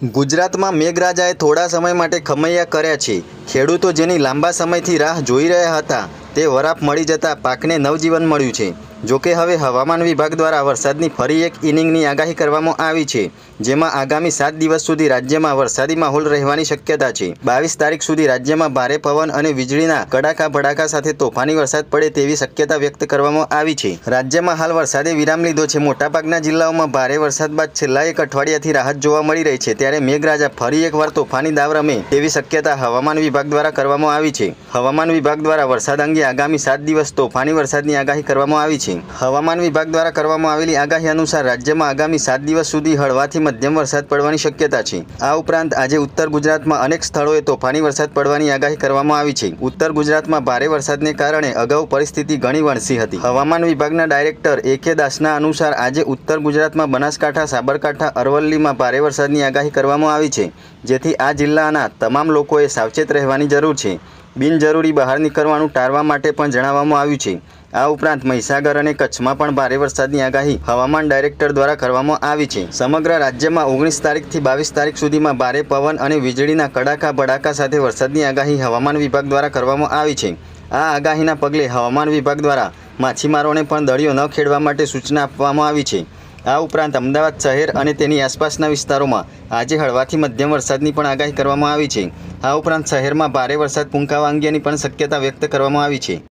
ગુજરાતમાં મેઘરાજાએ થોડા સમય માટે ખમૈયા કર્યા છે। ખેડૂતો જેની લાંબા સમયથી રાહ જોઈ રહ્યા હતા તે વરાપ મળી જતા પાકને નવજીવન મળ્યું છે। જોકે હવે હવામાન વિભાગ દ્વારા વરસાદની ફરી એક ઇનિંગની આગાહી કરવામાં આવી છે, જેમાં આગામી 7 દિવસ સુધી રાજ્યમાં વરસાદી માહોલ રહેવાની શક્યતા છે। 22 તારીખ સુધી રાજ્યમાં ભારે પવન અને વીજળીના કડાકા ભડાકા સાથે તોફાની વરસાદ પડે તેવી શક્યતા વ્યક્ત કરવામાં આવી છે। રાજ્યમાં હાલ વરસાદે વિરામ લીધો છે। મોટાભાગના જિલ્લાઓમાં ભારે વરસાદ બાદ છેલ્લા એક અઠવાડિયાથી રાહત જોવા મળી રહી છે, ત્યારે મેઘરાજા ફરી એકવાર તોફાની દાવ રમે તેવી શક્યતા હવામાન વિભાગ દ્વારા કરવામાં આવી છે। હવામાન વિભાગ દ્વારા વરસાદ અંગે આગામી 7 દિવસ તોફાની વરસાદની આગાહી કરવામાં આવી છે। હવામાન વિભાગ દ્વારા કરવામાં આવેલી આગાહી અનુસાર રાજ્યમાં આગામી 7 દિવસ સુધી હળવાથી મધ્યમ વરસાદ પડવાની શક્યતા છે। આ ઉપરાંત આજે ઉત્તર ગુજરાતમાં અનેક સ્થળોએ તોફાની વરસાદ પડવાની આગાહી કરવામાં આવી છે। ઉત્તર ગુજરાતમાં ભારે વરસાદને કારણે અગાઉ પરિસ્થિતિ ઘણી વણસી હતી। હવામાન વિભાગના ડાયરેક્ટર એ.કે. દાસના અનુસાર આજે ઉત્તર ગુજરાતમાં બનાસકાંઠા, સાબરકાંઠા, અરવલ્લીમાં ભારે વરસાદની આગાહી કરવામાં આવી છે, જેથી આ જિલ્લાના તમામ લોકોએ સાવચેત રહેવાની જરૂર છે। બિનજરૂરી બહાર નીકળવાનું ટાળવા માટે પણ જણાવવામાં આવ્યું છે। આ ઉપરાંત મહીસાગર અને કચ્છમાં પણ ભારે વરસાદની આગાહી હવામાન ડાયરેક્ટર દ્વારા કરવામાં આવી છે। સમગ્ર રાજ્યમાં 19 તારીખથી 22 તારીખ સુધીમાં ભારે પવન અને વીજળીના કડાકા ભડાકા સાથે વરસાદની આગાહી હવામાન વિભાગ દ્વારા કરવામાં આવી છે। આ આગાહીના પગલે હવામાન વિભાગ દ્વારા માછીમારોને પણ દરિયો ન ખેડવા માટે સૂચના આપવામાં આવી છે। આ ઉપરાંત અમદાવાદ શહેર અને તેની આસપાસના વિસ્તારોમાં આજે હળવાથી મધ્યમ વરસાદની પણ આગાહી કરવામાં આવી છે। આ ઉપરાંત શહેરમાં ભારે વરસાદ ફૂંકાવા અંગેની પણ શક્યતા વ્યક્ત કરવામાં આવી છે।